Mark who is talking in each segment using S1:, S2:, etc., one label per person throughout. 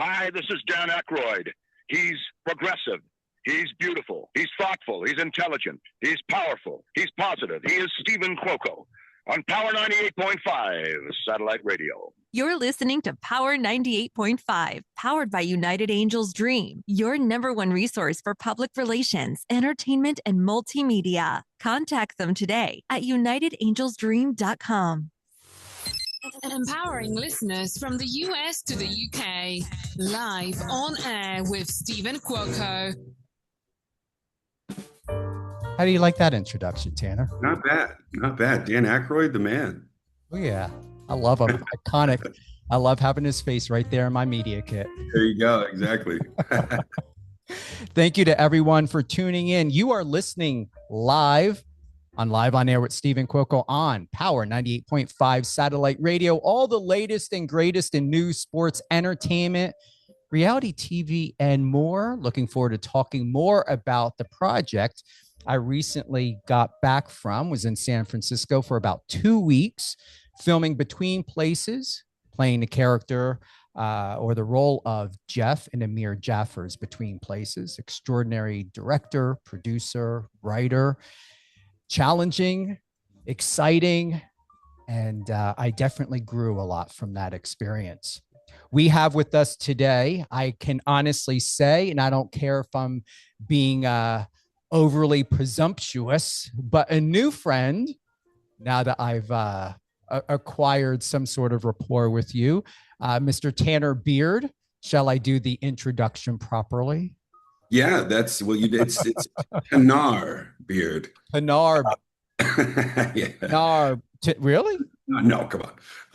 S1: Hi, this is Dan Aykroyd. He's progressive. He's beautiful. He's thoughtful. He's intelligent. He's powerful. He's positive. He is Stephen Cuoco on Power 98.5 Satellite Radio.
S2: You're listening to Power 98.5, powered by United Angels Dream, your number one resource for public relations, entertainment, and multimedia. Contact them today at unitedangelsdream.com.
S3: Empowering listeners from the US to the UK. Live on air with Stephen Cuoco.
S4: How do you like that introduction, Tanner?
S5: Not bad. Not bad. Dan Aykroyd, the man.
S4: Oh, yeah. I love him. Iconic. I love having his face right there in my media kit.
S5: There you go. Exactly.
S4: Thank you to everyone for tuning in. You are listening live on Air with Stephen Cuoco on Power 98.5 Satellite Radio. All the latest and greatest in news, sports, entertainment, reality TV, and more. Looking forward to talking more about the project I recently got back from, was in San Francisco for about 2 weeks, filming Between Places, playing the character or the role of Jeff in Amir Jaffer's Between Places. Extraordinary director, producer, writer, challenging, exciting, and I definitely grew a lot from that experience. We have with us today, I can honestly say, and I don't care if I'm being overly presumptuous, but a new friend, now that I've acquired some sort of rapport with you, Mr. Tanner Beard. Shall I do the introduction properly?
S5: Yeah, that's well, you did. It's Tanner Beard.
S4: Tanner.
S5: Yeah.
S4: Tanner. Really?
S5: No, come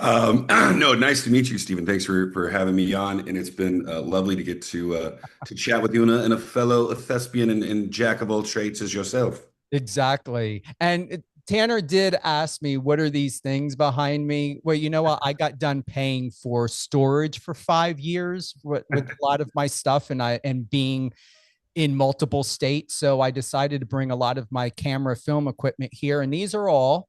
S5: on. No, nice to meet you, Stephen. Thanks for having me on, and it's been lovely to get to chat with you and a fellow thespian and jack of all trades as yourself.
S4: Exactly. And Tanner did ask me, what are these things behind me? Well, you know what? I got done paying for storage for 5 years with a lot of my stuff and being in multiple states. So I decided to bring a lot of my camera film equipment here. And these are all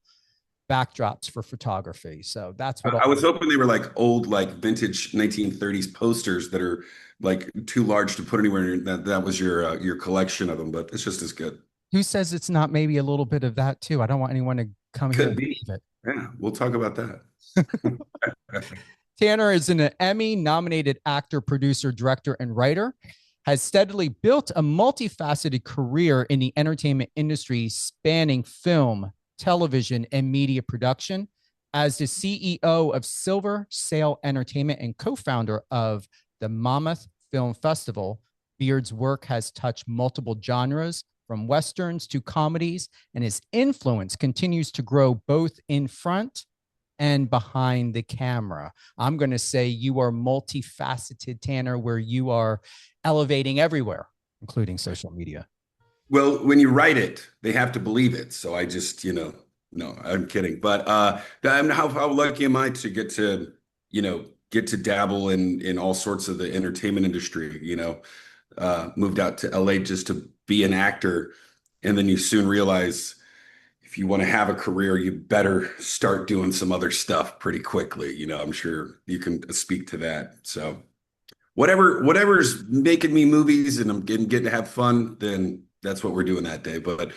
S4: backdrops for photography. So that's what
S5: I was hoping they were like old, like vintage 1930s posters that are like too large to put anywhere. That was your collection of them, but it's just as good.
S4: Who says it's not maybe a little bit of that too? I don't want anyone to come here and believe it.
S5: Yeah, we'll talk about that.
S4: Tanner is an Emmy-nominated actor, producer, director, and writer, has steadily built a multifaceted career in the entertainment industry spanning film, television, and media production. As the CEO of Silver Sail Entertainment and co-founder of the Mammoth Film Festival, Beard's work has touched multiple genres, from westerns to comedies, and his influence continues to grow both in front and behind the camera. I'm going to say you are multifaceted, Tanner, where you are elevating everywhere, including social media.
S5: Well, when you write it, they have to believe it. So I just, no, I'm kidding. But how lucky am I to get to dabble in all sorts of the entertainment industry, moved out to LA just to be an actor. And then you soon realize if you want to have a career, you better start doing some other stuff pretty quickly. I'm sure you can speak to that. So whatever's making me movies and I'm getting to have fun, then that's what we're doing that day. But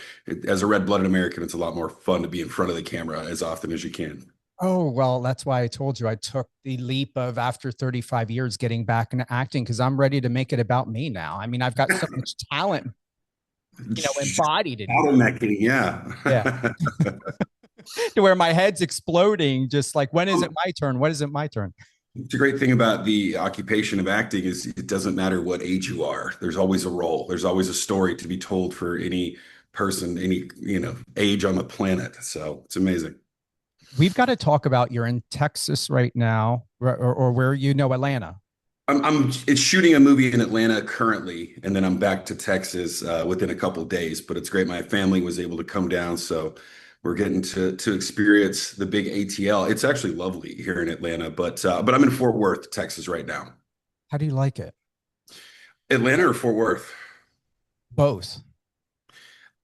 S5: as a red-blooded American, it's a lot more fun to be in front of the camera as often as you can.
S4: Oh, well, that's why I told you I took the leap of after 35 years getting back into acting, because I'm ready to make it about me now. I mean, I've got so much talent, embodied in
S5: bottlenecking, yeah.
S4: To where my head's exploding, just like, when is it my turn? When is it my turn?
S5: The great thing about the occupation of acting is it doesn't matter what age you are. There's always a role. There's always a story to be told for any person, any age on the planet. So it's amazing.
S4: We've got to talk about, you're in Texas right now, or where Atlanta.
S5: It's shooting a movie in Atlanta currently, and then I'm back to Texas within a couple of days. But it's great. My family was able to come down, so we're getting to experience the big ATL. It's actually lovely here in Atlanta, but I'm in Fort Worth, Texas right now.
S4: How do you like it?
S5: Atlanta or Fort Worth?
S4: Both.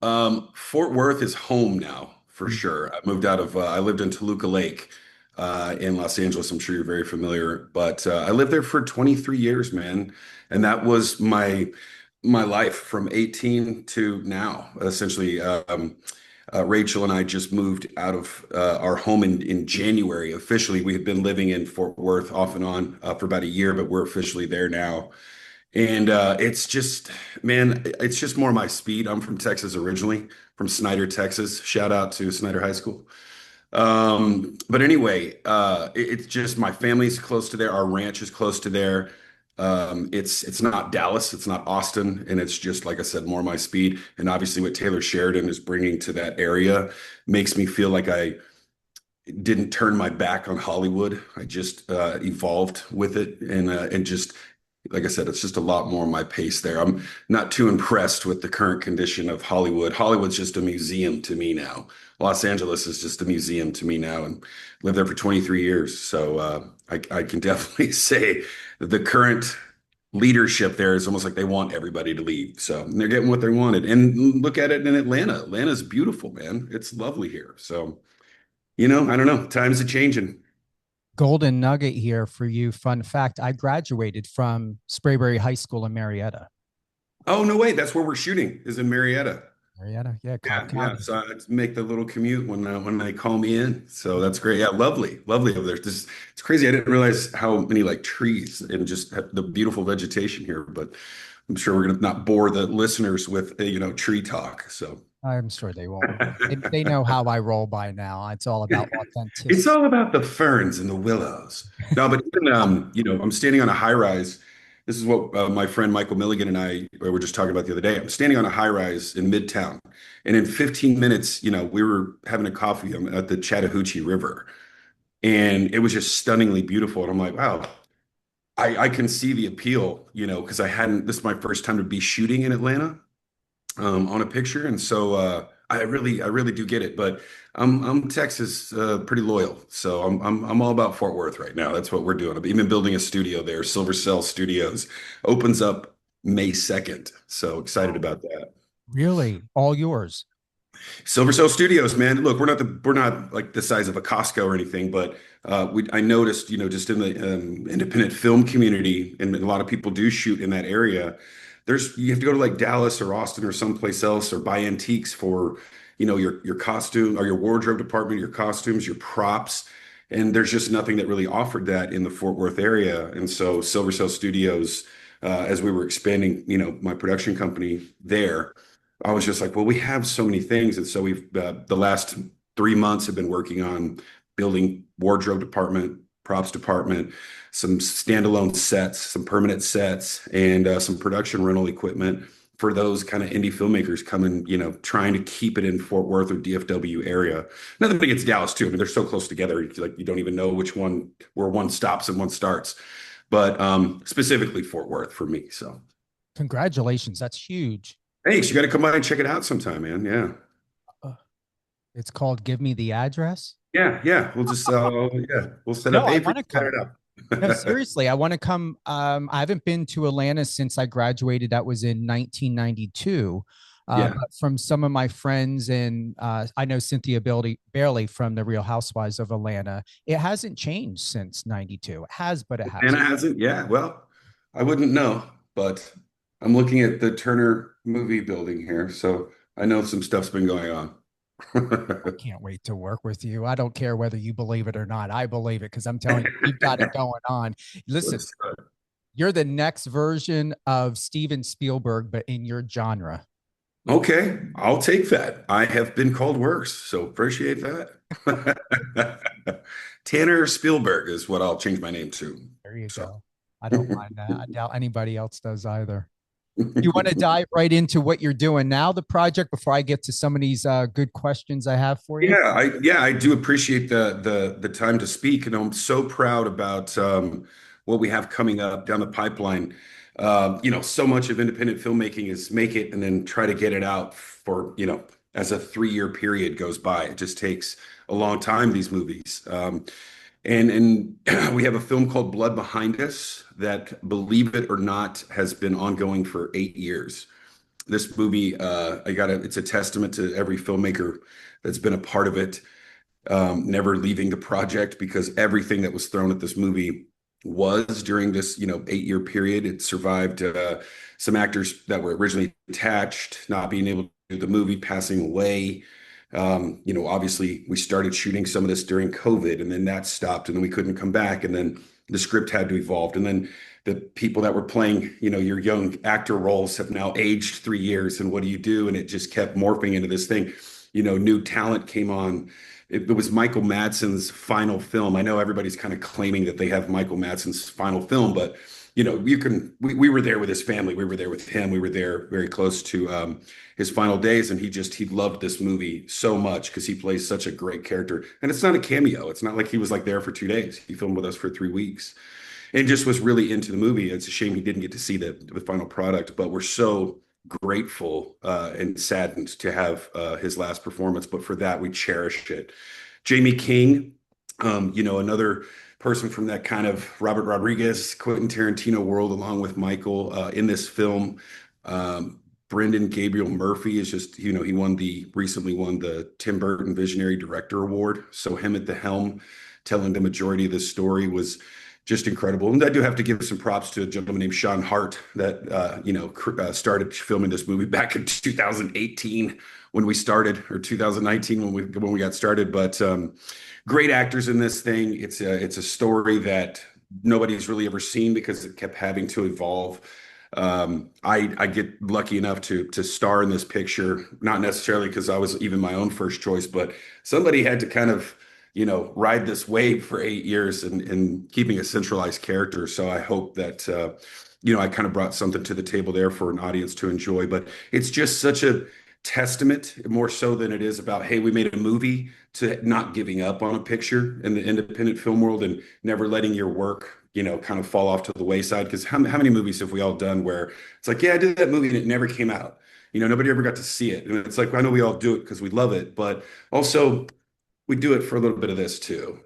S5: Fort Worth is home now, for sure. I moved out of, I lived in Toluca Lake in Los Angeles. I'm sure you're very familiar, but I lived there for 23 years, man, and that was my life from 18 to now. Essentially, Rachel and I just moved out of our home in January. Officially, we had been living in Fort Worth off and on for about a year, but we're officially there now. And it's just, man, it's just more my speed. I'm from Texas originally, from Snyder, Texas. Shout out to Snyder High School. But anyway, it's just my family's close to there. Our ranch is close to there. It's not Dallas, it's not Austin, and it's just like I said, more my speed. And obviously, what Taylor Sheridan is bringing to that area makes me feel like I didn't turn my back on Hollywood. I just evolved with it, and just like I said, it's just a lot more my pace there. I'm not too impressed with the current condition of Hollywood. Hollywood's just a museum to me now. Los Angeles is just a museum to me now, and lived there for 23 years. So I can definitely say that the current leadership there is almost like they want everybody to leave. So they're getting what they wanted. And look at it in Atlanta. Atlanta's beautiful, man. It's lovely here. So, I don't know. Times are changing.
S4: Golden nugget here for you. Fun fact: I graduated from Sprayberry High School in Marietta.
S5: Oh, no way. That's where we're shooting, is in Marietta.
S4: Marietta, yeah,
S5: Yeah,
S4: Cobb
S5: yeah.
S4: County.
S5: So I make the little commute when they call me in. So that's great. Yeah, lovely, lovely over there. It's crazy. I didn't realize how many like trees and just the beautiful vegetation here. But I'm sure we're gonna not bore the listeners with tree talk. So
S4: I'm sure they won't. They know how I roll by now. It's all about
S5: it's
S4: authenticity.
S5: all about the ferns and the willows. No, but even I'm standing on a high rise. This is what my friend Michael Milligan and I were just talking about the other day. I'm standing on a high rise in Midtown, and in 15 minutes, we were having a coffee at the Chattahoochee River, and it was just stunningly beautiful. And I'm like, wow, I can see the appeal, because this is my first time to be shooting in Atlanta on a picture, and so I really do get it. But I'm Texas pretty loyal, so I'm all about Fort Worth right now. That's what we're doing. I've even building a studio there. Silver Cell Studios opens up May 2nd, so excited about that.
S4: Really, all yours.
S5: Silver Cell Studios, man. Look, we're not like the size of a Costco or anything, but I noticed, just in the independent film community, and a lot of people do shoot in that area. You have to go to like Dallas or Austin or someplace else, or buy antiques for, your costume or your wardrobe department, your costumes, your props. And there's just nothing that really offered that in the Fort Worth area. And so Silver Cell Studios, as we were expanding, my production company there, I was just like, well, we have so many things. And so we've, the last 3 months have been working on building wardrobe department, props department, some standalone sets, some permanent sets, and some production rental equipment for those kind of indie filmmakers coming, trying to keep it in Fort Worth or DFW area. Nothing against Dallas too. I mean, they're so close together, like you don't even know where one stops and one starts. But specifically Fort Worth for me. So
S4: Congratulations, that's huge.
S5: thanks. You got to come by and check it out sometime, man. Yeah.
S4: It's called Give Me the Address.
S5: Yeah, yeah. We'll just we'll set
S4: No,
S5: up.
S4: I
S5: Hey,
S4: want to
S5: set
S4: come.
S5: it up.
S4: No, seriously, I want to come. I haven't been to Atlanta since I graduated. That was in 1992.
S5: Yeah.
S4: But from some of my friends, and I know Cynthia Bailey from the Real Housewives of Atlanta. It hasn't changed since 92. It has, but it
S5: Anna
S4: hasn't.
S5: hasn't. Yeah. Well, I wouldn't know, but I'm looking at the Turner movie building here, so I know some stuff's been going on.
S4: Can't wait to work with you. I don't care whether you believe it or not. I believe it because I'm telling you, you've got it going on. Listen, you're the next version of Steven Spielberg, but in your genre.
S5: Okay, I'll take that. I have been called worse, so appreciate that. Tanner Spielberg is what I'll change my name to.
S4: There you
S5: So.
S4: go. I don't mind that. I doubt anybody else does either. You want to dive right into what you're doing now, the project, before I get to some of these good questions I have for you?
S5: I do appreciate the time to speak, and I'm so proud about what we have coming up down the pipeline. So much of independent filmmaking is make it and then try to get it out for, as a 3-year period goes by. It just takes a long time, these movies. And we have a film called Blood Behind Us that, believe it or not, has been ongoing for 8 years. This movie, it's a testament to every filmmaker that's been a part of it. never leaving the project, because everything that was thrown at this movie was during this, 8-year period. It survived some actors that were originally attached, not being able to do the movie, passing away. Obviously we started shooting some of this during COVID, and then that stopped, and then we couldn't come back. And then the script had to evolve. And then the people that were playing, your young actor roles have now aged 3 years. And what do you do? And it just kept morphing into this thing. New talent came on. It was Michael Madsen's final film. I know everybody's kind of claiming that they have Michael Madsen's final film, but we were there with his family. We were there with him. We were there very close to his final days. And he loved this movie so much because he plays such a great character. And it's not a cameo. It's not like he was like there for 2 days. He filmed with us for 3 weeks and just was really into the movie. It's a shame he didn't get to see the final product, but we're so grateful and saddened to have his last performance. But for that, we cherish it. Jamie King, another person from that kind of Robert Rodriguez, Quentin Tarantino world, along with Michael in this film. Brendan Gabriel Murphy is just, he recently won the Tim Burton Visionary Director Award. So him at the helm, telling the majority of this story was just incredible. And I do have to give some props to a gentleman named Sean Hart that, started filming this movie back in 2018 when we started, or 2019 when we got started. But great actors in this thing. It's a story that nobody's really ever seen because it kept having to evolve. I get lucky enough to star in this picture, not necessarily because I was even my own first choice, but somebody had to kind of ride this wave for 8 years and keeping a centralized character. So I hope that, I kind of brought something to the table there for an audience to enjoy. But it's just such a testament, more so than it is about, hey, we made a movie, to not giving up on a picture in the independent film world and never letting your work, kind of fall off to the wayside. Because how many movies have we all done where it's like, yeah, I did that movie and it never came out. Nobody ever got to see it. And it's like, I know we all do it because we love it, but also we do it for a little bit of this too,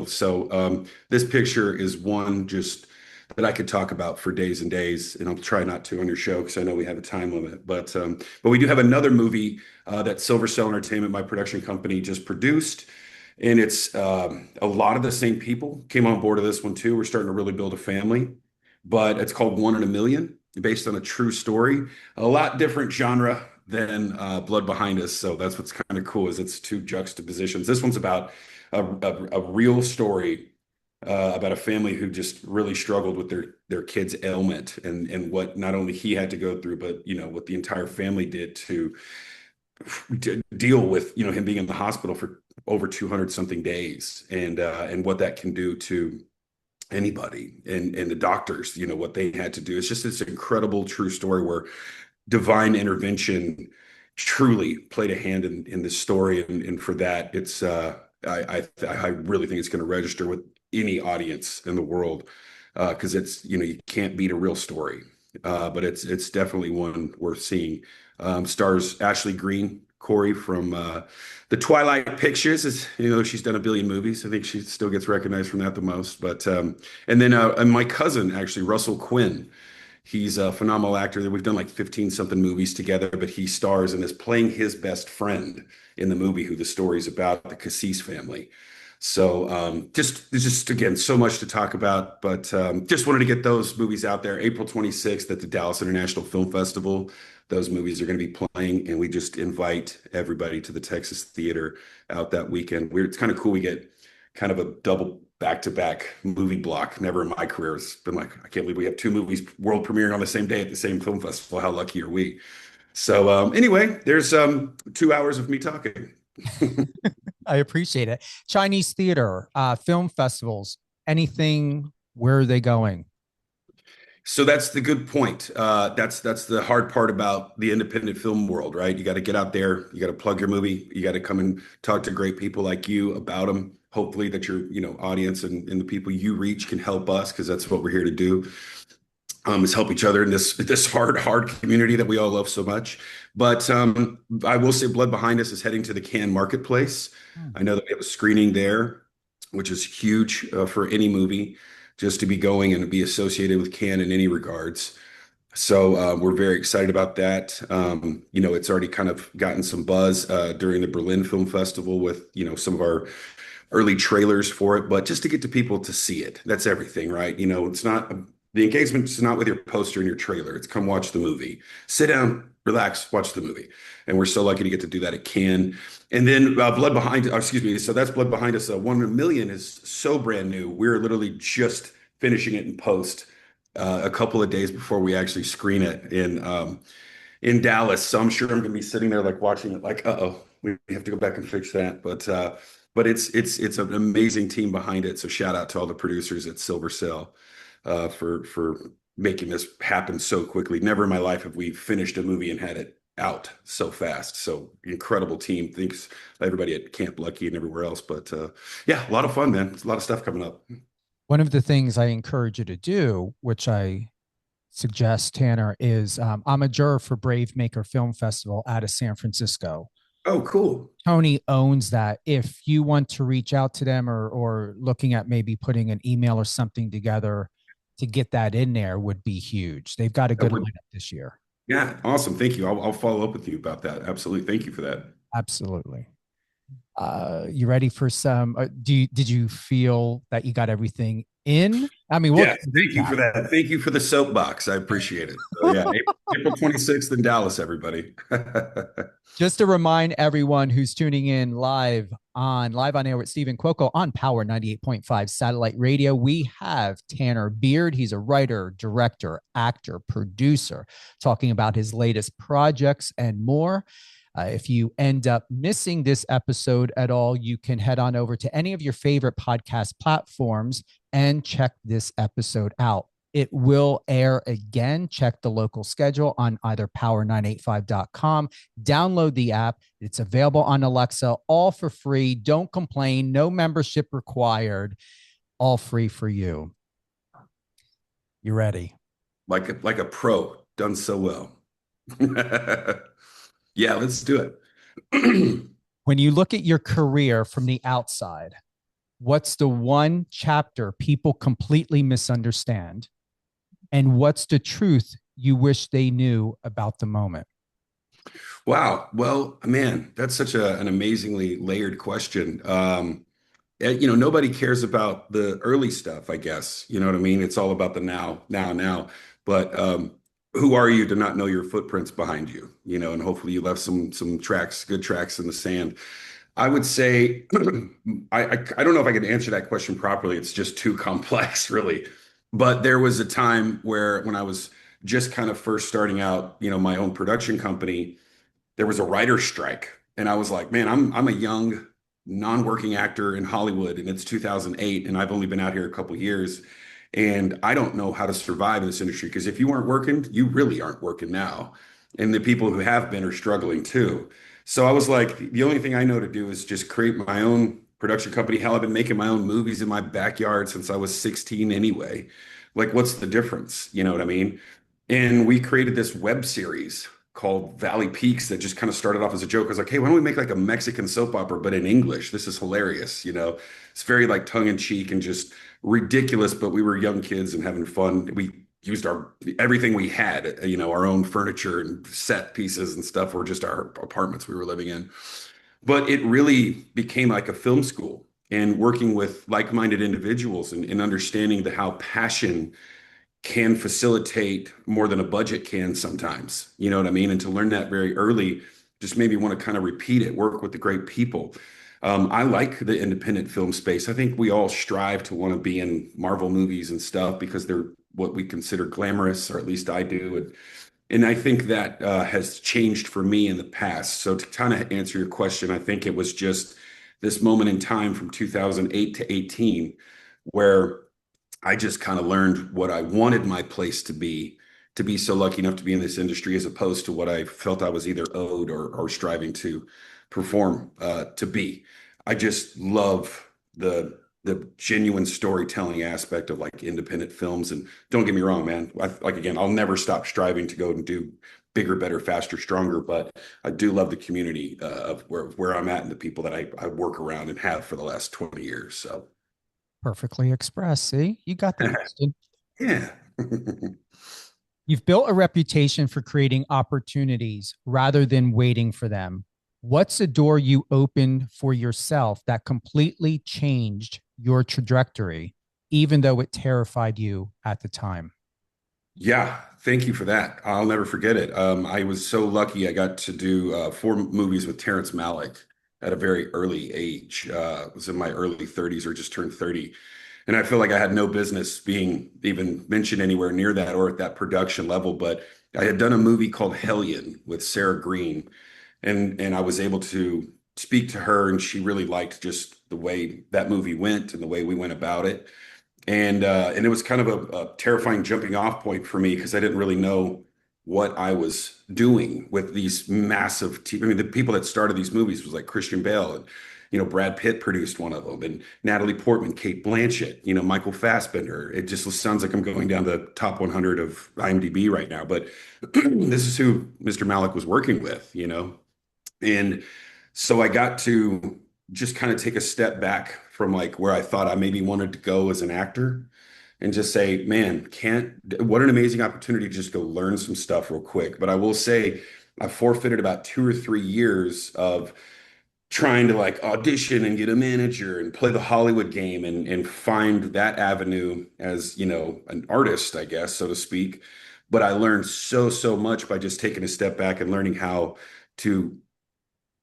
S5: So this picture is one just that I could talk about for days and days, and I'll try not to on your show because I know we have a time limit. But we do have another movie that Silver Cell Entertainment, my production company, just produced, and it's a lot of the same people came on board of this one too. We're starting to really build a family, but it's called 1 in a Million, based on a true story, a lot different genre than Blood Behind Us. So that's what's kind of cool, is it's two juxtapositions. This one's about a real story about a family who just really struggled with their kid's ailment and what not only he had to go through, but what the entire family did to deal with him being in the hospital for over 200 something days, and what that can do to anybody, and the doctors, what they had to do. It's just this incredible true story where divine intervention truly played a hand in this story. And for that, it's I really think it's going to register with any audience in the world, because it's, you can't beat a real story, but it's definitely one worth seeing. Stars Ashley Greene, Corey from the Twilight Pictures, is, she's done a billion movies. I think she still gets recognized from that the most. But and then and my cousin, actually, Russell Quinn. He's a phenomenal actor. We've done like 15 something movies together, but he stars and is playing his best friend in the movie, who the story's about, the Cassis family. So just again, so much to talk about, but just wanted to get those movies out there. April 26th at the Dallas International Film Festival. Those movies are going to be playing, and we just invite everybody to the Texas Theater out that weekend. It's kind of cool. We get kind of a double back-to-back movie block. Never in my career. It's been like, I can't believe we have 2 movies world premiering on the same day at the same film festival. How lucky are we? So anyway, there's 2 hours of me talking.
S4: I appreciate it. Chinese theater, film festivals, anything, where are they going?
S5: So that's the good point. That's the hard part about the independent film world, right? You got to get out there. You got to plug your movie. You got to come and talk to great people like you about them. Hopefully that your audience and the people you reach can help us, because that's what we're here to do. Is help each other in this hard community that we all love so much. But I will say Blood Behind Us is heading to the Cannes Marketplace. I know that we have a screening there, which is huge for any movie, just to be going and to be associated with Cannes in any regards. So we're very excited about that. It's already kind of gotten some buzz during the Berlin Film Festival with, some of our early trailers for it, but just to get to people to see it, that's everything, right? It's not the engagement is not with your poster and your trailer. It's come watch the movie, sit down, relax, watch the movie. And we're so lucky to get to do that at Cannes. And then Blood Behind, excuse me, so that's Blood Behind Us. 1 Million is so brand new. We're literally just finishing it in post a couple of days before we actually screen it in Dallas. So I'm sure I'm going to be sitting there like watching it like, uh-oh, we have to go back and fix that. But it's an amazing team behind it. So shout out to all the producers at Silver Cell for making this happen so quickly. Never in my life have we finished a movie and had it out so fast. So incredible team. Thanks everybody at Camp Lucky and everywhere else. But yeah, a lot of fun, man. There's a lot of stuff coming up.
S4: One of the things I encourage you to do, which I suggest, Tanner, is I'm a juror for Brave Maker Film Festival out of San Francisco.
S5: Oh, cool.
S4: Tony owns that. If you want to reach out to them or looking at maybe putting an email or something together to get that in there would be huge. They've got a good lineup this year.
S5: Yeah, awesome. Thank you. I'll follow up with you about that. Absolutely. Thank you for that.
S4: Absolutely. You ready for some? Did you feel that you got everything in? I mean,
S5: yeah, thank you for that. Thank you for the soapbox. I appreciate it. So, yeah, April 26th in Dallas, everybody.
S4: Just to remind everyone who's tuning in live on Air with Stephen Cuoco on Power 98.5 Satellite Radio, we have Tanner Beard. He's a writer, director, actor, producer, talking about his latest projects and more. If you end up missing this episode at all, you can head on over to any of your favorite podcast platforms and check this episode out. It will air again. Check the local schedule on either power985.com. Download the app. It's available on Alexa, all for free. Don't complain. No membership required. All free for you. You ready?
S5: Like a pro, done so well. Yeah, let's do it.
S4: When you look at your career from the outside, what's the one chapter people completely misunderstand? And what's the truth you wish they knew about the moment?
S5: Wow. Well, man, that's such an amazingly layered question. Nobody cares about the early stuff, I guess. You know what I mean? It's all about the now. But who are you to not know your footprints behind you? And hopefully you left some good tracks in the sand. I would say, I don't know if I can answer that question properly. It's just too complex, really. But there was a time when I was just kind of first starting out, my own production company, there was a writer's strike. And I was like, man, I'm a young, non-working actor in Hollywood, and it's 2008, and I've only been out here a couple of years. And I don't know how to survive in this industry, because if you aren't working, you really aren't working now. And the people who have been are struggling too. So I was like, the only thing I know to do is just create my own production company. Hell, I've been making my own movies in my backyard since I was 16 anyway. Like, what's the difference? You know what I mean? And we created this web series called Valley Peaks that just kind of started off as a joke. I was like, hey, why don't we make like a Mexican soap opera, but in English? This is hilarious. It's very like tongue in cheek and just ridiculous, but we were young kids and having fun. We used everything we had, our own furniture and set pieces and stuff, or just our apartments we were living in. But it really became like a film school, and working with like-minded individuals and understanding how passion can facilitate more than a budget can sometimes. You know what I mean? And to learn that very early just made me want to kind of repeat it, work with the great people. I like the independent film space. I think we all strive to want to be in Marvel movies and stuff because they're what we consider glamorous, or at least I do. And I think that has changed for me in the past. So to kind of answer your question, I think it was just this moment in time from 2008 to 18 where I just kind of learned what I wanted my place to be so lucky enough to be in this industry, as opposed to what I felt I was either owed or striving to perform to be. I just love the genuine storytelling aspect of like independent films. And don't get me wrong, man, again, I'll never stop striving to go and do bigger, better, faster, stronger. But I do love the community of where I'm at and the people that I work around and have for the last 20 years. So
S4: perfectly expressed. See, you got the question.
S5: Yeah.
S4: You've built a reputation for creating opportunities rather than waiting for them. What's a door you opened for yourself that completely changed your trajectory, even though it terrified you at the time?
S5: Yeah, thank you for that. I'll never forget it. I was so lucky I got to do 4 movies with Terrence Malick at a very early age. I was in my early 30s or just turned 30. And I feel like I had no business being even mentioned anywhere near that or at that production level. But I had done a movie called Hellion with Sarah Green, and I was able to speak to her, and she really liked just the way that movie went and the way we went about it. And it was kind of a terrifying jumping off point for me because I didn't really know what I was doing with these massive I mean, the people that started these movies was like Christian Bale, and Brad Pitt produced one of them, and Natalie Portman, Kate Blanchett, Michael Fassbender. It just sounds like I'm going down the top 100 of IMDb right now, but this is who Mr. Malick was working with. And so I got to just kind of take a step back from like where I thought I maybe wanted to go as an actor and just say, man, what an amazing opportunity to just go learn some stuff real quick. But I will say I forfeited about 2 or 3 years of trying to like audition and get a manager and play the Hollywood game and find that avenue as, an artist, I guess, so to speak. But I learned so much by just taking a step back and learning how to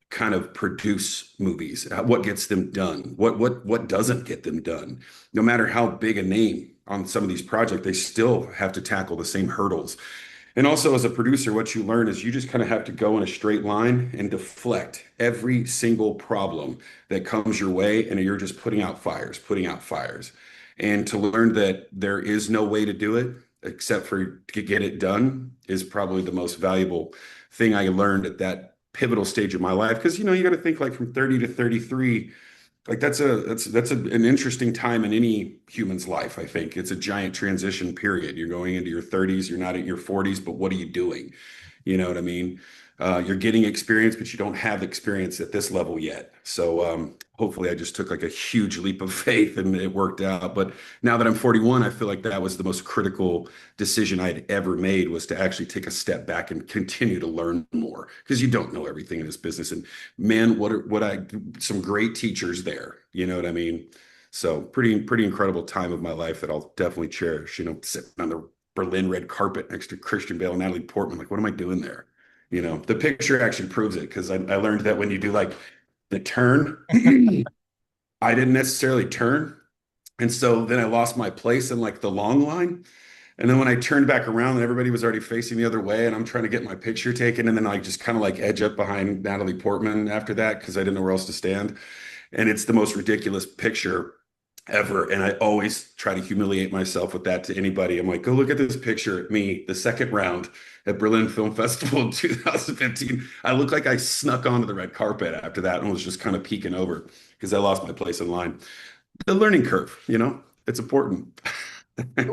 S5: kind of produce movies, what gets them done, what doesn't get them done. No matter how big a name on some of these projects, they still have to tackle the same hurdles. And also as a producer, what you learn is you just kind of have to go in a straight line and deflect every single problem that comes your way, and you're just putting out fires, putting out fires. And to learn that there is no way to do it except for to get it done is probably the most valuable thing I learned at that pivotal stage of my life. Because you got to think like from 30 to 33, like an interesting time in any human's life. I think it's a giant transition period. You're going into your 30s, you're not at your 40s, but what are you doing? You know what I mean? You're getting experience, but you don't have experience at this level yet. So hopefully I just took like a huge leap of faith and it worked out. But now that I'm 41, I feel like that was the most critical decision I had ever made, was to actually take a step back and continue to learn more, because you don't know everything in this business. And man, some great teachers there. You know what I mean? So pretty incredible time of my life that I'll definitely cherish, sitting on the Berlin red carpet next to Christian Bale and Natalie Portman. Like, what am I doing there? The picture actually proves it, because I learned that when you do like the turn, I didn't necessarily turn. And so then I lost my place in like the long line. And then when I turned back around, and everybody was already facing the other way, and I'm trying to get my picture taken. And then I just kind of like edge up behind Natalie Portman after that, because I didn't know where else to stand. And it's the most ridiculous picture ever. And I always try to humiliate myself with that to anybody. I'm like, go look at this picture at me, the second round at Berlin Film Festival in 2015. I look like I snuck onto the red carpet after that and was just kind of peeking over because I lost my place in line. The learning curve, it's important.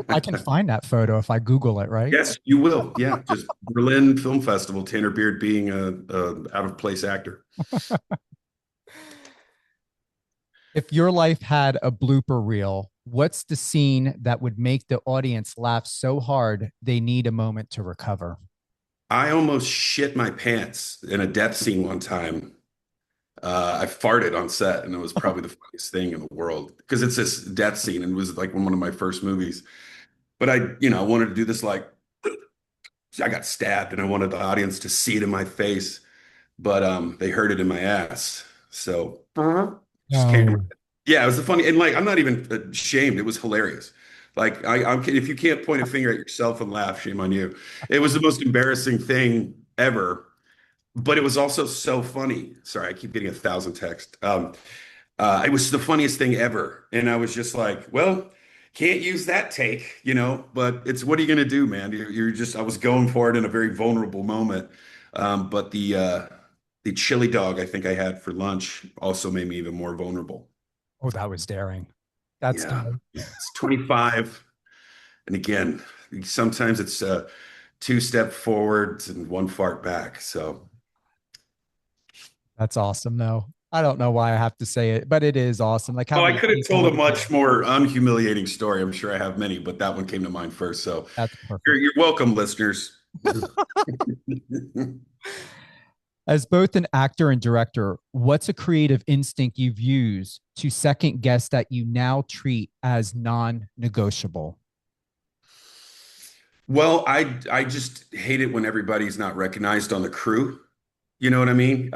S4: I can find that photo if I Google it, right?
S5: Yes, you will. Yeah, just Berlin Film Festival, Tanner Beard being a out of place actor.
S4: If your life had a blooper reel, what's the scene that would make the audience laugh so hard they need a moment to recover?
S5: I almost shit my pants in a death scene one time. I farted on set, and it was probably the funniest thing in the world, because it's this death scene and it was like one of my first movies. But I wanted to do this like I got stabbed, and I wanted the audience to see it in my face, but they heard it in my ass. So just came. Yeah, it was the funny, and like I'm not even ashamed. It was hilarious. Like I'm kidding. If you can't point a finger at yourself and laugh, shame on you. It was the most embarrassing thing ever, but it was also so funny. Sorry, I keep getting 1,000 texts. It was the funniest thing ever, and I was just like, well, can't use that take. But it's, what are you gonna do, man? You're just. I was going for it in a very vulnerable moment, but the chili dog I think I had for lunch also made me even more vulnerable.
S4: Oh, that was daring. That's daring.
S5: It's 25. And again, sometimes it's 2 step forwards and 1 fart back. So
S4: that's awesome, though. I don't know why I have to say it, but it is awesome. Like how
S5: Oh, I
S4: many
S5: could have
S4: people
S5: told a
S4: would
S5: much more unhumiliating story. I'm sure I have many, but that one came to mind first. So
S4: That's perfect.
S5: you're welcome, listeners.
S4: As both an actor and director, what's a creative instinct you've used to second guess that you now treat as non-negotiable?
S5: Well, I just hate it when everybody's not recognized on the crew. You know what I mean?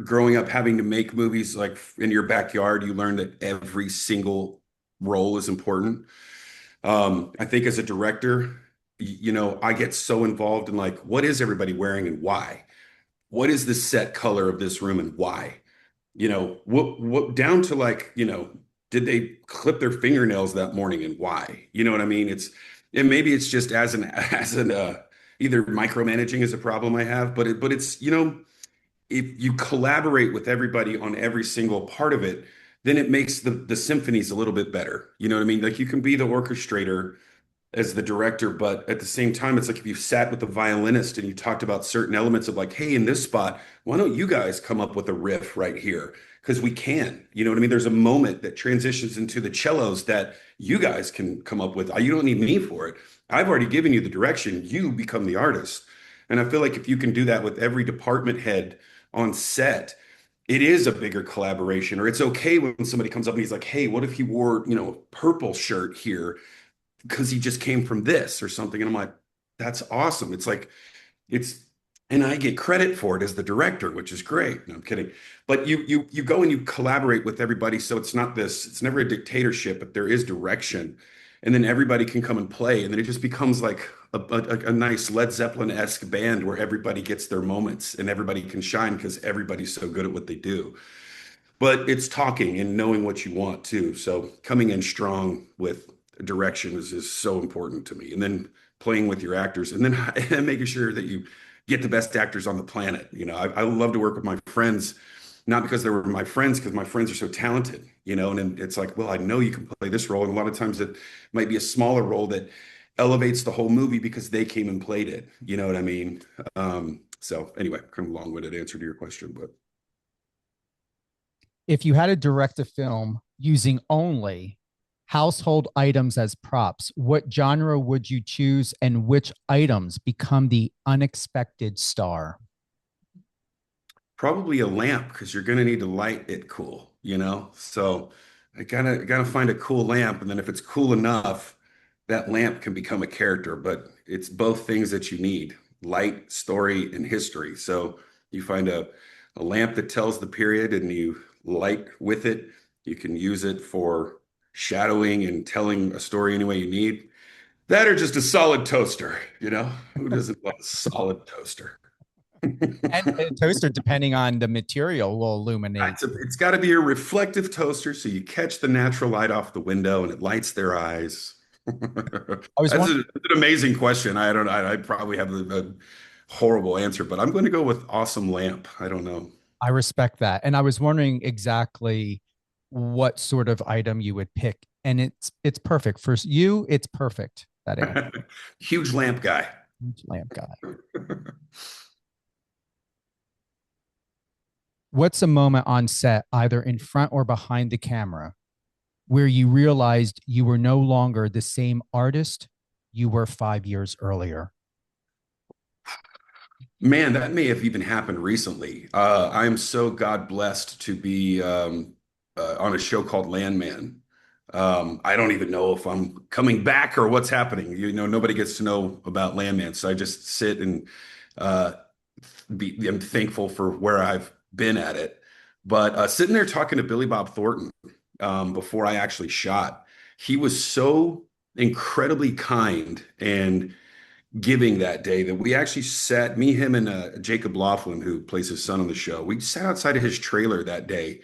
S5: Growing up, having to make movies like in your backyard, you learn that every single role is important. I think as a director, I get so involved in like, what is everybody wearing and why? What is the set color of this room and why? What down to like, did they clip their fingernails that morning and why? You know what I mean? And maybe it's just either micromanaging is a problem I have, but it's, if you collaborate with everybody on every single part of it, then it makes the symphonies a little bit better. You know what I mean? Like you can be the orchestrator as the director, but at the same time, it's like if you sat with the violinist and you talked about certain elements of like, hey, in this spot, why don't you guys come up with a riff right here? Because we can, you know what I mean? There's a moment that transitions into the cellos that you guys can come up with. You don't need me for it. I've already given you the direction. You become the artist. And I feel like if you can do that with every department head on set, it is a bigger collaboration. Or it's okay when somebody comes up and he's like, hey, what if he wore, a purple shirt here? Because he just came from this or something. And I'm like, that's awesome. It's like, and I get credit for it as the director, which is great. No, I'm kidding. But you go and you collaborate with everybody. So it's never a dictatorship, but there is direction. And then everybody can come and play. And then it just becomes like a nice Led Zeppelin-esque band where everybody gets their moments and everybody can shine because everybody's so good at what they do. But it's talking and knowing what you want too. So coming in strong with direction is so important to me. And then playing with your actors and then and making sure that you get the best actors on the planet. I love to work with my friends, not because they were my friends, because my friends are so talented, and then it's like, well, I know you can play this role. And a lot of times it might be a smaller role that elevates the whole movie because they came and played it. You know what I mean? So anyway, kind of long-winded answer to your question, but
S4: If you had to direct a film using only household items as props, what genre would you choose and which items become the unexpected star?
S5: probably a lamp because you're going to need to light it cool, So I gotta find a cool lamp, and then if it's cool enough, that lamp can become a character. But it's both things that you need: light, story, and history. So you find a lamp that tells the period, and you light with it. You can use it for shadowing and telling a story any way you need. That or just a solid toaster, Who doesn't love a solid toaster?
S4: And a toaster, depending on the material, will illuminate.
S5: It's got to be a reflective toaster so you catch the natural light off the window and it lights their eyes. That's an amazing question. I don't know. I probably have a horrible answer, but I'm going to go with awesome lamp. I don't know.
S4: I respect that. And I was wondering exactly what sort of item you would pick. And it's perfect. For you, it's perfect. That answer.
S5: Huge lamp guy.
S4: Huge lamp guy. What's a moment on set, either in front or behind the camera, where you realized you were no longer the same artist you were 5 years earlier?
S5: Man, that may have even happened recently. I am so God blessed to be on a show called Landman. I don't even know if I'm coming back or what's happening. Nobody gets to know about Landman, so I just sit and I'm thankful for where I've been at it. But sitting there talking to Billy Bob Thornton before I actually shot, he was so incredibly kind and giving that day that we actually sat, me, him, and Jacob Laughlin, who plays his son on the show. We sat outside of his trailer that day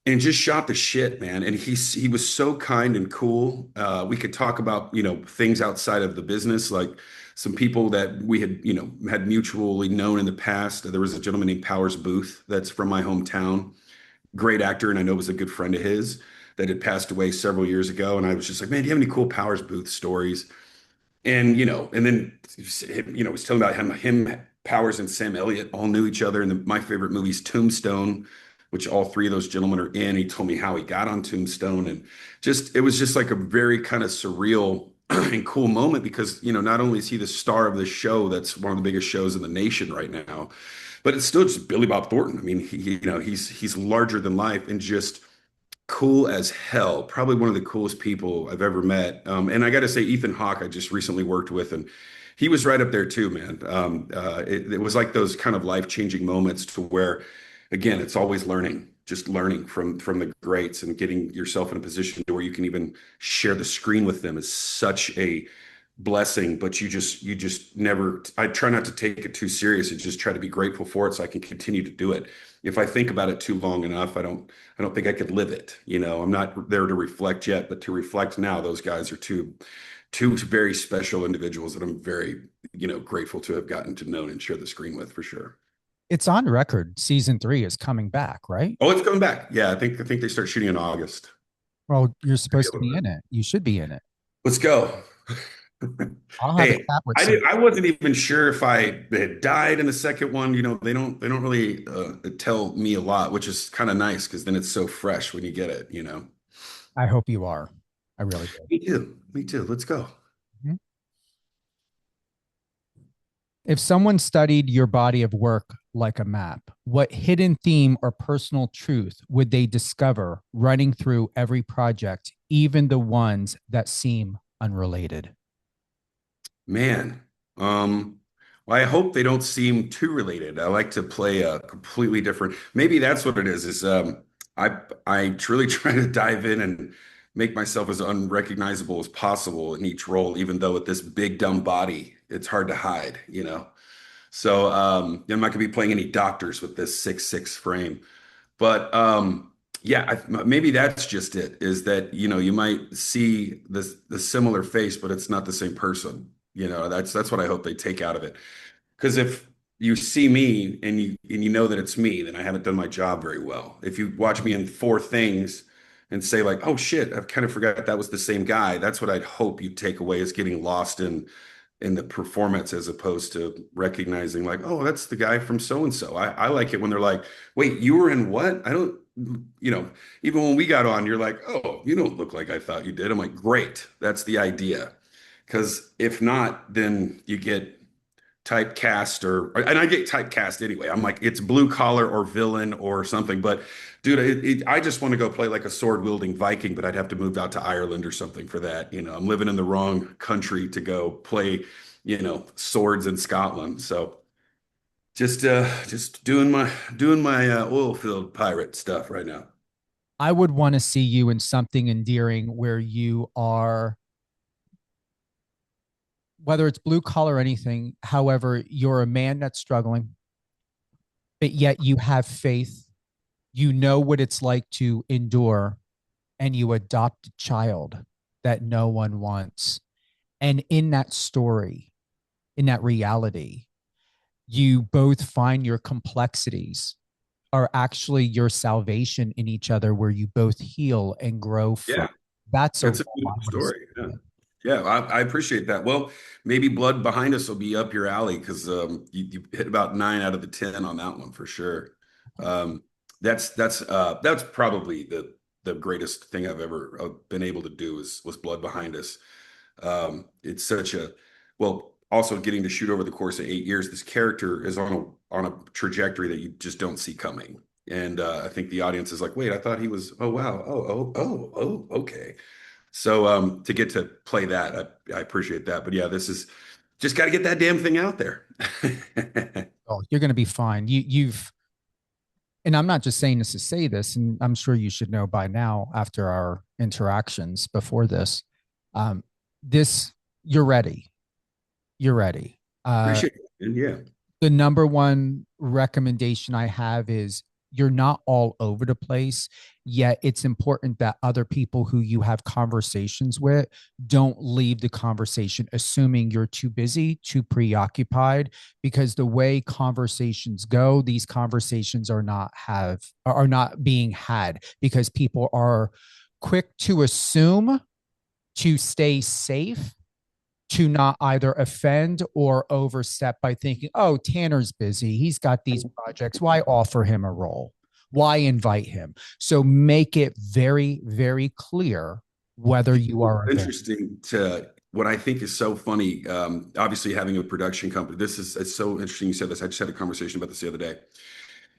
S5: and just shot the shit, man. And he was so kind and cool. We could talk about, things outside of the business, like some people that we had, had mutually known in the past. There was a gentleman named Powers Booth that's from my hometown, great actor, and I know was a good friend of his that had passed away several years ago. And I was just like, man, do you have any cool Powers Booth stories? And and then was telling about him, Powers and Sam Elliott all knew each other. And my favorite movie is Tombstone. which all three of those gentlemen are in. He told me how he got on Tombstone, and it was just like a very kind of surreal and cool moment because, not only is he the star of this show that's one of the biggest shows in the nation right now, but it's still just Billy Bob Thornton. I mean, he's larger than life and just cool as hell. Probably one of the coolest people I've ever met. And I got to say, Ethan Hawke, I just recently worked with, and he was right up there too, man. It was like those kind of life-changing moments to where, again, it's always learning, just learning from the greats and getting yourself in a position to where you can even share the screen with them is such a blessing. But you just never, I try not to take it too serious and just try to be grateful for it so I can continue to do it. If I think about it too long enough, I don't think I could live it. I'm not there to reflect yet, but to reflect now, those guys are two very special individuals that I'm very, grateful to have gotten to know and share the screen with, for sure.
S4: It's on record. Season 3 is coming back, right?
S5: Oh, it's coming back. Yeah, I think they start shooting in August.
S4: Well, you're supposed to be in it. You should be in it.
S5: Let's go.
S4: I'll have
S5: Hey,
S4: a chat with
S5: I wasn't even sure if I had died in the second one. They don't really tell me a lot, which is kind of nice because then it's so fresh when you get it.
S4: I hope you are. I really do.
S5: Me too. Me too. Let's go.
S4: Mm-hmm. If someone studied your body of work like a map, what hidden theme or personal truth would they discover running through every project, even the ones that seem unrelated?
S5: Man, well, I hope they don't seem too related. I like to play a completely different. Maybe that's what it is. I truly try to dive in and make myself as unrecognizable as possible in each role, even though with this big dumb body, it's hard to hide. So I'm not gonna be playing any doctors with this 6'6" frame, but yeah, maybe that's just it. Is that you might see the similar face, but it's not the same person. That's what I hope they take out of it. Because if you see me and you know that it's me, then I haven't done my job very well. If you watch me in 4 things and say like, oh shit, I've kind of forgot that was the same guy. That's what I'd hope you take away, is getting lost in the performance as opposed to recognizing like, oh, that's the guy from so-and-so. I like it when they're like, wait, you were in what? I don't, even when we got on, you're like, oh, you don't look like I thought you did. I'm like, great. That's the idea. Because if not, then you get typecast and I get typecast anyway. I'm like, it's blue collar or villain or something. But dude, I just want to go play like a sword wielding Viking, but I'd have to move out to Ireland or something for that. I'm living in the wrong country to go play, swords in Scotland. So just doing my oil field pirate stuff right now.
S4: I would want to see you in something endearing where you are, whether it's blue collar or anything, however, you're a man that's struggling, but yet you have faith. You know what it's like to endure, and you adopt a child that no one wants. And in that story, in that reality, you both find your complexities are actually your salvation in each other, where you both heal and grow from.
S5: Yeah,
S4: that's
S5: a beautiful story. Yeah. Yeah, I appreciate that. Well, maybe Blood Behind Us will be up your alley because you hit about 9 out of the 10 on that one for sure. That's probably the greatest thing I've ever been able to do was Blood Behind Us. It's such also getting to shoot over the course of 8 years. This character is on a trajectory that you just don't see coming, and I think the audience is like, wait, I thought he was. Oh wow. Oh okay. So to get to play that, I appreciate that. But yeah, this is just got to get that damn thing out there.
S4: Oh, you're going to be fine. You've, and I'm not just saying this to say this, and I'm sure you should know by now after our interactions before this, you're ready. You're ready.
S5: Appreciate it. Yeah.
S4: The number one recommendation I have is, you're not all over the place, yet it's important that other people who you have conversations with don't leave the conversation assuming you're too busy, too preoccupied, because the way conversations go, these conversations are not being had because people are quick to assume, to stay safe, to not either offend or overstep by thinking, oh, Tanner's busy, he's got these projects, why offer him a role? Why invite him? So make it very, very clear whether you are
S5: interesting to what I think is so funny. Obviously, having a production company, it's so interesting you said this. I just had a conversation about this the other day.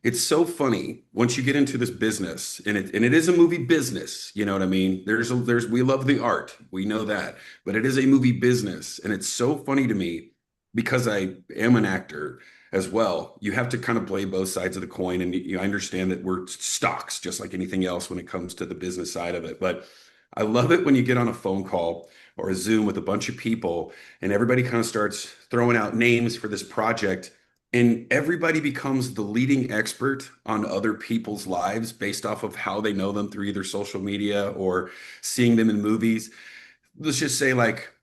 S5: It's so funny once you get into this business, and it is a movie business. You know what I mean? We love the art, we know that, but it is a movie business, and it's so funny to me because I am an actor as well. You have to kind of play both sides of the coin, and I understand that we're stocks just like anything else when it comes to the business side of it. But I love it when you get on a phone call or a Zoom with a bunch of people, and everybody kind of starts throwing out names for this project. And everybody becomes the leading expert on other people's lives based off of how they know them through either social media or seeing them in movies. Let's just say like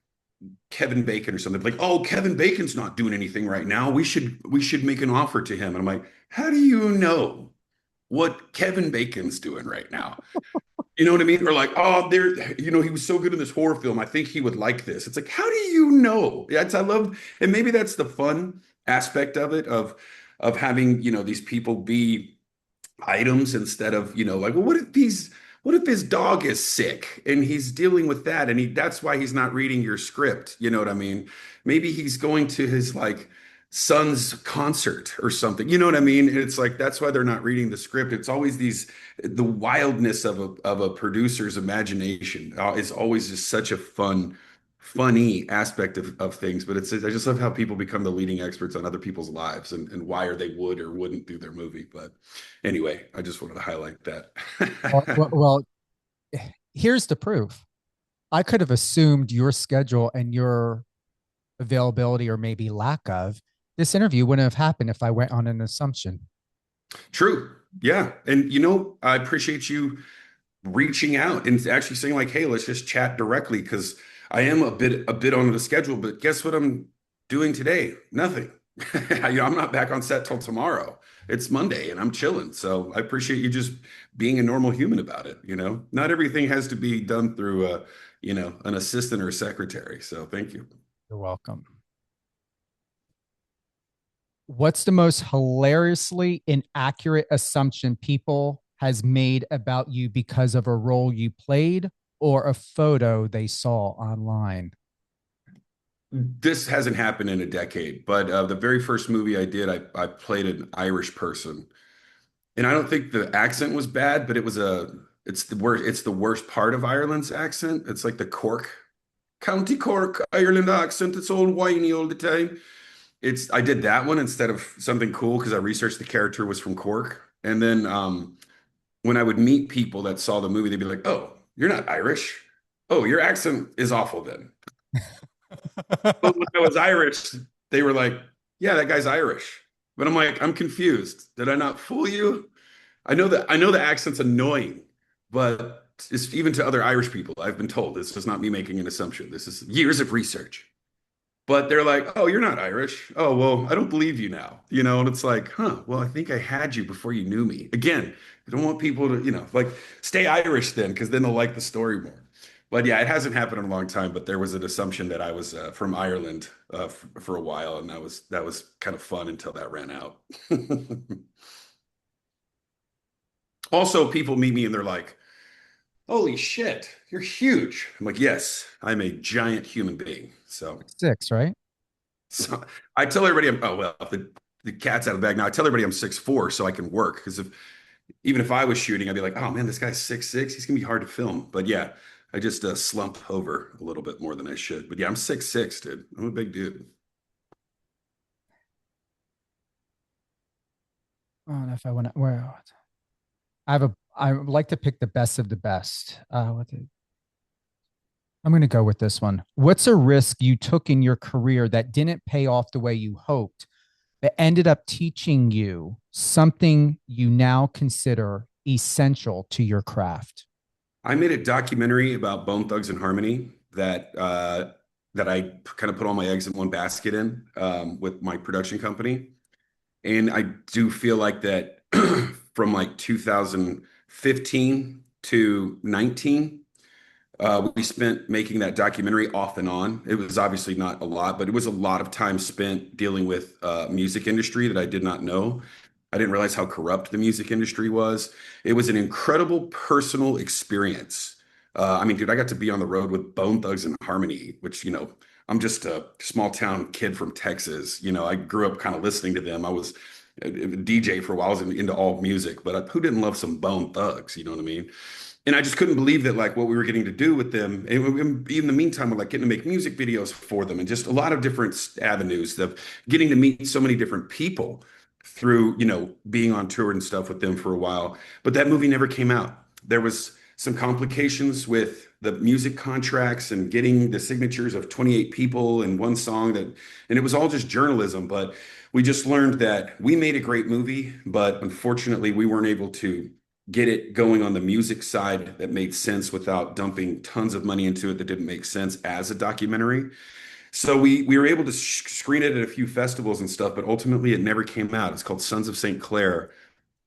S5: Kevin Bacon or something. Like, oh, Kevin Bacon's not doing anything right now. We should make an offer to him. And I'm like, how do you know what Kevin Bacon's doing right now? You know what I mean? Or like, oh, he was so good in this horror film. I think he would like this. It's like, how do you know? I love, and maybe that's the fun aspect of it, of having, these people be items instead of, like, well, what if his dog is sick and he's dealing with that and that's why he's not reading your script. You know what I mean? Maybe he's going to his like son's concert or something. You know what I mean? It's like, that's why they're not reading the script. It's always the wildness of a producer's imagination is always just such a funny aspect of things. But I just love how people become the leading experts on other people's lives and why they would or wouldn't do their movie. But anyway, I just wanted to highlight that.
S4: well, here's the proof. I could have assumed your schedule and your availability, or maybe lack of. This interview wouldn't have happened if I went on an assumption. True.
S5: Yeah. And, I appreciate you reaching out and actually saying like, hey, let's just chat directly, because I am a bit on the schedule, but guess what I'm doing today? Nothing. I'm not back on set till tomorrow. It's Monday and I'm chilling. So I appreciate you just being a normal human about it. Not everything has to be done through an assistant or a secretary. So thank you.
S4: You're welcome. What's the most hilariously inaccurate assumption people has made about you because of a role you played or a photo they saw online?
S5: This hasn't happened in a decade, but the very first movie I did, I played an Irish person, and I don't think the accent was bad, but it's the worst part of Ireland's accent. It's like the Cork, County Cork, Ireland accent. It's all whiny all the time. I did that one instead of something cool because I researched the character was from Cork. And then when I would meet people that saw the movie, they'd be like, oh, you're not Irish. Oh, your accent is awful then. But when I was Irish, they were like, yeah, that guy's Irish. But I'm like, I'm confused. Did I not fool you? I know the accent's annoying, but it's even to other Irish people, I've been told this is not me making an assumption. This is years of research. But they're like, oh, you're not Irish. Oh, well, I don't believe you now. And it's like, well, I think I had you before you knew me. Again, I don't want people to, like, stay Irish then, because then they'll like the story more. But yeah, it hasn't happened in a long time, but there was an assumption that I was from Ireland for a while. And that was kind of fun until that ran out. Also, people meet me and they're like, holy shit, you're huge. I'm like, yes, I'm a giant human being. So
S4: 6, right?
S5: So I tell everybody the cat's out of the bag now. I tell everybody I'm 6'4" so I can work. Because even if I was shooting, I'd be like, oh man, this guy's 6'6". He's gonna be hard to film. But yeah, I just slump over a little bit more than I should. But yeah, I'm 6'6", dude. I'm a big dude.
S4: I don't know if I want to. Where I would like to pick the best of the best. I'm going to go with this one. What's a risk you took in your career that didn't pay off the way you hoped, but ended up teaching you something you now consider essential to your craft?
S5: I made a documentary about Bone Thugs and Harmony that I kind of put all my eggs in one basket in with my production company. And I do feel like that from like 2015 to 19, we spent making that documentary off and on. It was obviously not a lot, but it was a lot of time spent dealing with music industry that I did not know. I didn't realize how corrupt the music industry was. It was an incredible personal experience. I mean, dude, I got to be on the road with Bone Thugs and Harmony, which, I'm just a small town kid from Texas. I grew up kind of listening to them. I was a DJ for a while. I was into all music, but who didn't love some Bone Thugs? You know what I mean? And I just couldn't believe that, like, what we were getting to do with them. And in the meantime, we're like getting to make music videos for them and just a lot of different avenues of getting to meet so many different people through, being on tour and stuff with them for a while. But that movie never came out. There was some complications with the music contracts and getting the signatures of 28 people in one song and it was all just journalism. But we just learned that we made a great movie, but unfortunately we weren't able to get it going on the music side that made sense without dumping tons of money into it that didn't make sense as a documentary. So we were able to screen it at a few festivals and stuff, but ultimately it never came out. It's called Sons of St. Clair.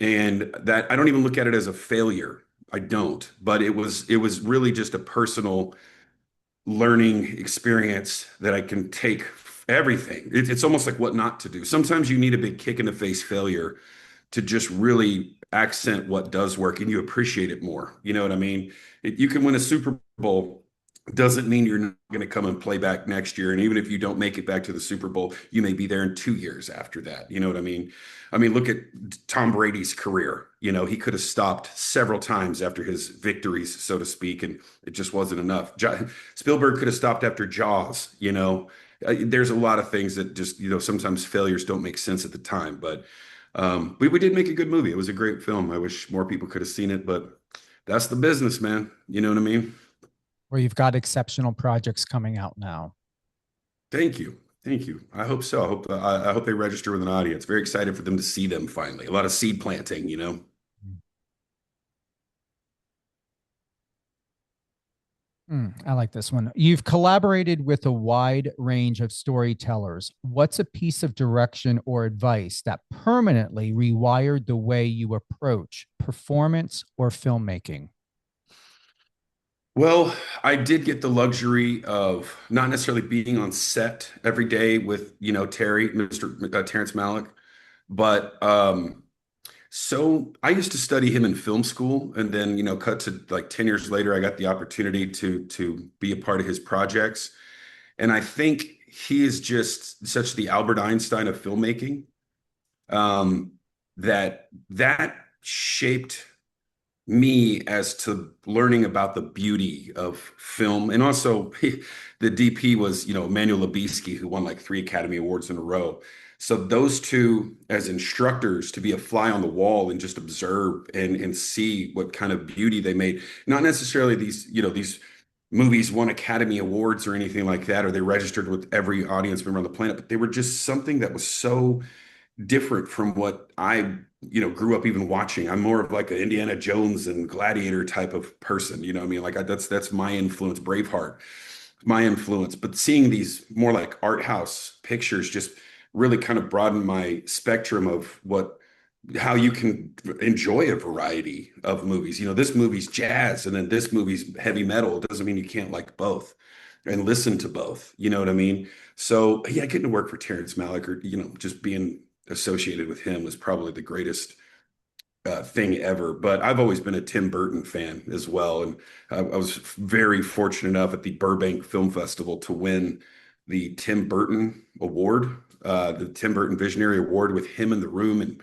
S5: And that I don't even look at it as a failure. I don't, but it was really just a personal learning experience that I can take everything. It's almost like what not to do. Sometimes you need a big kick in the face failure to just really accent what does work and you appreciate it more. You know what I mean? You can win a Super Bowl, doesn't mean you're not going to come and play back next year. And even if you don't make it back to the Super Bowl, you may be there in 2 years after that. You know what I mean? I mean, look at Tom Brady's career. He could have stopped several times after his victories, so to speak, and it just wasn't enough. Spielberg could have stopped after Jaws. There's a lot of things that just, sometimes failures don't make sense at the time, but we did make a good movie. It was a great film. I wish more people could have seen it, but that's the business, man. You know what I mean?
S4: Where you've got exceptional projects coming out now.
S5: Thank you. Thank you. I hope so. I hope they register with an audience. Very excited for them to see them finally. A lot of seed planting,
S4: I like this one. You've collaborated with a wide range of storytellers. What's a piece of direction or advice that permanently rewired the way you approach performance or filmmaking?
S5: Well, I did get the luxury of not necessarily being on set every day with, Mr. Terrence Malick, but so I used to study him in film school, and then, cut to like 10 years later, I got the opportunity to be a part of his projects. And I think he is just such the Albert Einstein of filmmaking, that shaped me as to learning about the beauty of film. And also the DP was, Emmanuel Lubezki, who won like 3 Academy Awards in a row. So those two as instructors, to be a fly on the wall and just observe and see what kind of beauty they made. Not necessarily these movies won Academy Awards or anything like that, or they registered with every audience member on the planet, but they were just something that was so different from what I grew up even watching. I'm more of like an Indiana Jones and Gladiator type of person. I mean? Like that's my influence. Braveheart, my influence. But seeing these more like art house pictures just really kind of broadened my spectrum of how you can enjoy a variety of movies. This movie's jazz and then this movie's heavy metal. It doesn't mean you can't like both and listen to both. You know what I mean? So yeah, getting to work for Terrence Malick or, just being associated with him was probably the greatest thing ever. But I've always been a Tim Burton fan as well. And I was very fortunate enough at the Burbank Film Festival to win the Tim Burton Award, the Tim Burton Visionary Award, with him in the room and,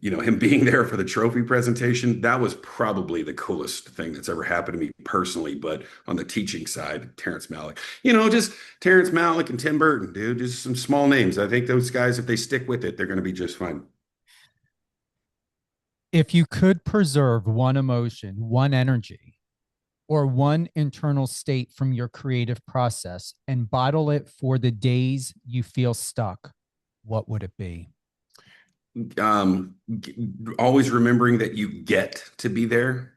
S5: him being there for the trophy presentation. That was probably the coolest thing that's ever happened to me personally. But on the teaching side, Terrence Malick, just Terrence Malick and Tim Burton, dude, just some small names. I think those guys, if they stick with it, they're going to be just fine.
S4: If you could preserve one emotion, one energy, or one internal state from your creative process and bottle it for the days you feel stuck, what would it be?
S5: Always remembering that you get to be there.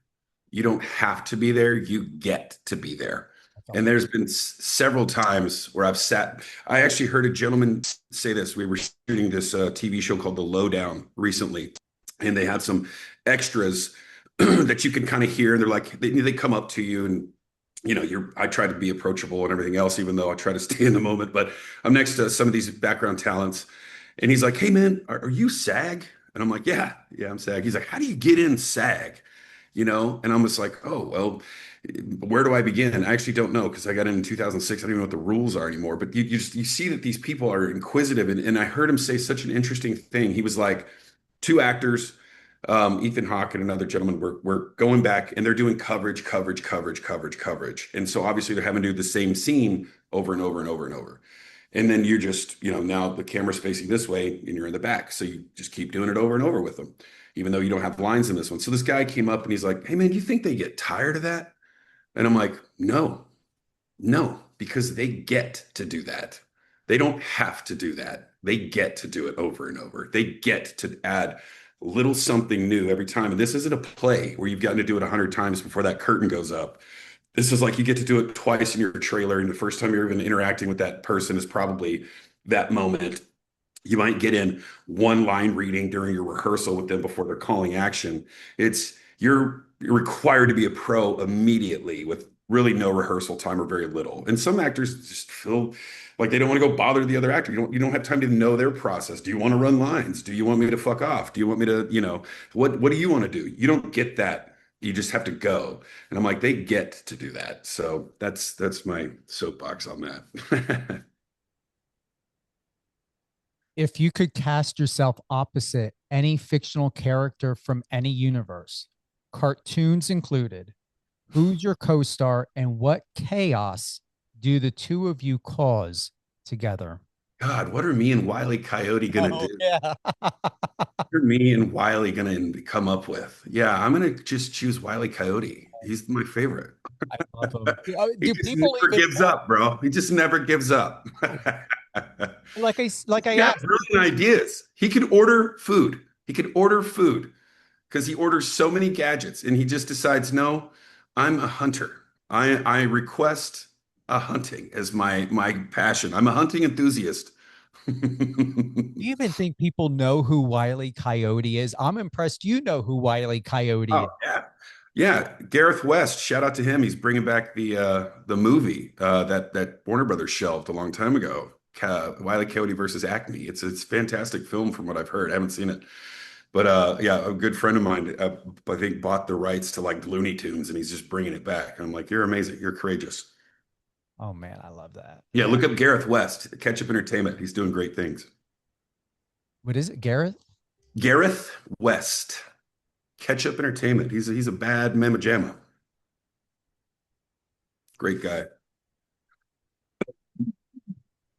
S5: You don't have to be there. You get to be there. And there's been several times where I actually heard a gentleman say this. We were shooting this TV show called The Lowdown recently, and they had some extras that you can kind of hear. And they're like, they come up to you and, I try to be approachable and everything else, even though I try to stay in the moment, but I'm next to some of these background talents. And he's like, "Hey man, are you SAG?" And I'm like, yeah, I'm SAG. He's like, how do you get in SAG? You know? And I'm just like, oh, well, where do I begin? I actually don't know because I got in 2006. I don't even know what the rules are anymore. But you see that these people are inquisitive. And I heard him say such an interesting thing. He was like, two actors, Ethan Hawke and another gentleman, were going back and they're doing coverage. And so obviously they're having to do the same scene over and over and over and over. And then you're just, now the camera's facing this way and you're in the back. So you just keep doing it over and over with them, even though you don't have lines in this one. So this guy came up and he's like, hey man, do you think they get tired of that? And I'm like, no, because they get to do that. They don't have to do that. They get to do it over and over. They get to add little something new every time. And this isn't a play where you've gotten to do it 100 times before that curtain goes up. This is like you get to do it twice in your trailer, and the first time you're even interacting with that person is probably that moment. You might get in one line reading during your rehearsal with them before they're calling action. You're required to be a pro immediately with really no rehearsal time or very little. And some actors just feel like they don't want to go bother the other actor. You don't have time to know their process. Do you want to run lines? Do you want me to fuck off? Do you want me to, what do you want to do? You don't get that. You just have to go. And I'm like, they get to do that. So that's my soapbox on that.
S4: If you could cast yourself opposite any fictional character from any universe, cartoons included, who's your co-star and what chaos do the two of you cause together?
S5: God, what are me and Wile E. Coyote gonna do?
S4: Yeah.
S5: What are me and Wiley gonna come up with? Yeah, I'm gonna just choose Wile E. Coyote. He's my favorite.
S4: I love him.
S5: He
S4: Do
S5: just
S4: people
S5: never
S4: even
S5: gives up, bro. He just never gives up.
S4: like I
S5: Yeah,
S4: asked?
S5: brilliant ideas. He could order food. He could order food because he orders so many gadgets, and he just decides, no, I'm a hunter. I request a hunting as my passion. I'm a hunting enthusiast.
S4: Do you even think people know who Wile E. Coyote is? I'm impressed you know who Wile E. Coyote
S5: Oh
S4: is.
S5: yeah, yeah. Gareth West, shout out to him. He's bringing back the movie that Warner Brothers shelved a long time ago. Wile E. Coyote versus Acme. It's a fantastic film from what I've heard. I haven't seen it, but yeah, a good friend of mine I think bought the rights to like Looney Tunes, and he's just bringing it back. And I'm like, you're amazing. You're courageous.
S4: Oh man, I love that.
S5: Yeah, look up Gareth West, Ketchup Entertainment. He's doing great things.
S4: What is it, Gareth?
S5: Gareth West, Ketchup Entertainment. He's a bad mamma jamma. Great guy.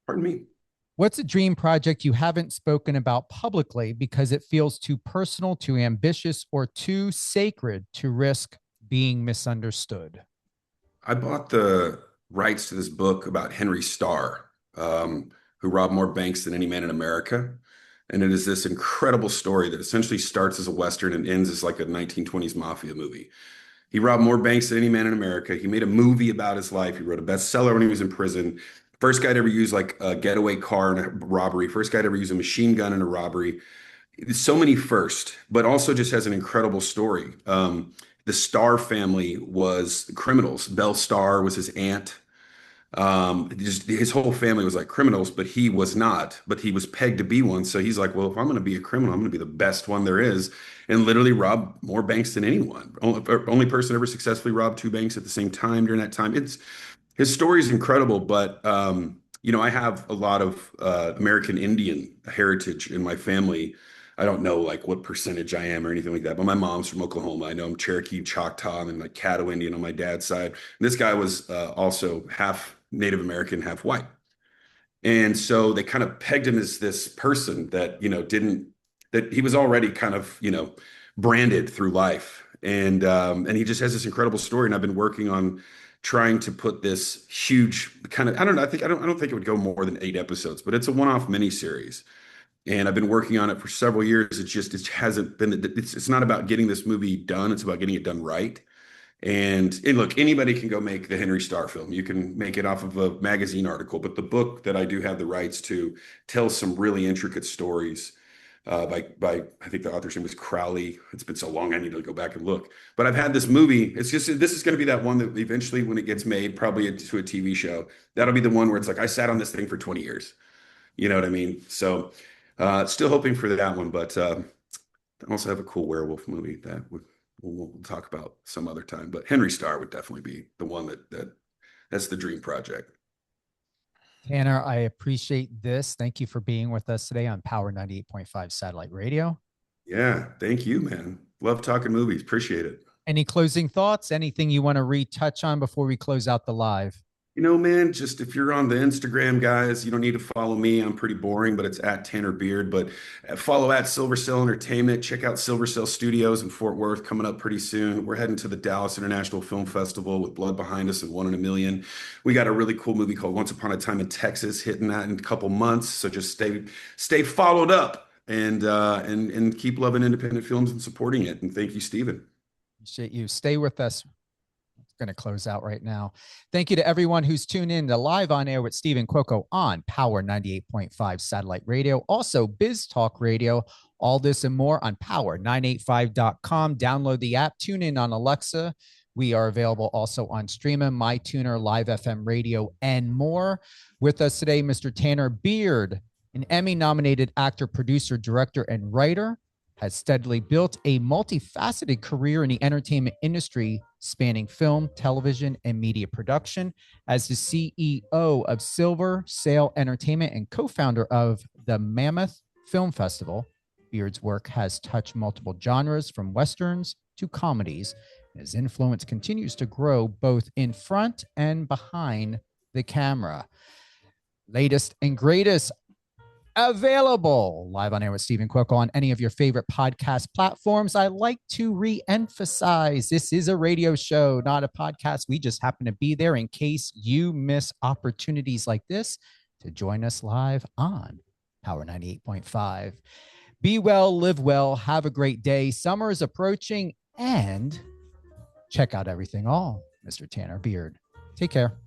S5: Pardon me.
S4: What's a dream project you haven't spoken about publicly because it feels too personal, too ambitious, or too sacred to risk being misunderstood?
S5: I bought the rights to this book about Henry Starr, who robbed more banks than any man in America. And it is this incredible story that essentially starts as a Western and ends as like a 1920s mafia movie. He robbed more banks than any man in America. He made a movie about his life. He wrote a bestseller when he was in prison. First guy to ever use like a getaway car in a robbery. First guy to ever use a machine gun in a robbery. So many first, but also just has an incredible story. The Starr family was criminals. Belle Starr was his aunt. Just his whole family was like criminals, but he was not. But he was pegged to be one. So he's like, well, if I'm going to be a criminal, I'm going to be the best one there is, and literally rob more banks than anyone. Only person ever successfully robbed two banks at the same time during that time. His story is incredible, but I have a lot of American Indian heritage in my family. I don't know like what percentage I am or anything like that, but my mom's from Oklahoma. I know I'm Cherokee, Choctaw, and like Caddo Indian on my dad's side. And this guy was also half Native American, half white. And so they kind of pegged him as this person that, that he was already kind of, branded through life. And he just has this incredible story. And I've been working on trying to put this huge kind of, I don't know, I don't think it would go more than 8 episodes, but it's a one-off miniseries. And I've been working on it for several years. It hasn't been, it's not about getting this movie done. It's about getting it done right. And look, anybody can go make the Henry Starr film. You can make it off of a magazine article, but the book that I do have the rights to tells some really intricate stories by I think the author's name was Crowley. It's been so long, I need to go back and look. But I've had this movie. This is going to be that one that eventually, when it gets made, probably to a TV show, that'll be the one where it's like, I sat on this thing for 20 years. You know what I mean? So still hoping for that one, but I also have a cool werewolf movie that we'll talk about some other time. But Henry Starr would definitely be the one that's the dream project.
S4: Tanner, I appreciate this. Thank you for being with us today on Power 98.5 Satellite Radio.
S5: Yeah, thank you, man. Love talking movies. Appreciate it.
S4: Any closing thoughts? Anything you want to retouch on before we close out the live?
S5: Man, just if you're on the Instagram, guys, you don't need to follow me. I'm pretty boring, but it's at Tanner Beard. But follow at Silver Cell Entertainment. Check out Silver Cell Studios in Fort Worth coming up pretty soon. We're heading to the Dallas International Film Festival with Blood Behind Us and One in a Million. We got a really cool movie called Once Upon a Time in Texas hitting that in a couple months. So just stay followed up and keep loving independent films and supporting it. And thank you, Steven.
S4: Appreciate you. Stay with us. Going to close out right now. Thank you to everyone who's tuned in to Live on Air with Steven Cuoco on Power 98.5 Satellite Radio. Also, Biz Talk Radio. All this and more on power985.com. Download the app. Tune in on Alexa. We are available also on Streama, MyTuner, Live FM Radio, and more. With us today, Mr. Tanner Beard, an Emmy-nominated actor, producer, director, and writer, has steadily built a multifaceted career in the entertainment industry, spanning film, television, and media production. As the CEO of Silver Sail Entertainment and co-founder of the Mammoth Film Festival, Beard's work has touched multiple genres from westerns to comedies. His influence continues to grow both in front and behind the camera. Latest and greatest available Live on Air with Steven Cuoco on any of your favorite podcast platforms. I like to re-emphasize this is a radio show, not a podcast. We just happen to be there in case you miss opportunities like this to join us live on Power 98.5. Be well, live well, have a great day. Summer is approaching, and check out everything all Mr. Tanner Beard. Take care.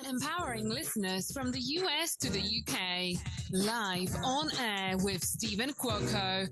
S3: Empowering listeners from the US to the UK. Live on air with Steven Cuoco.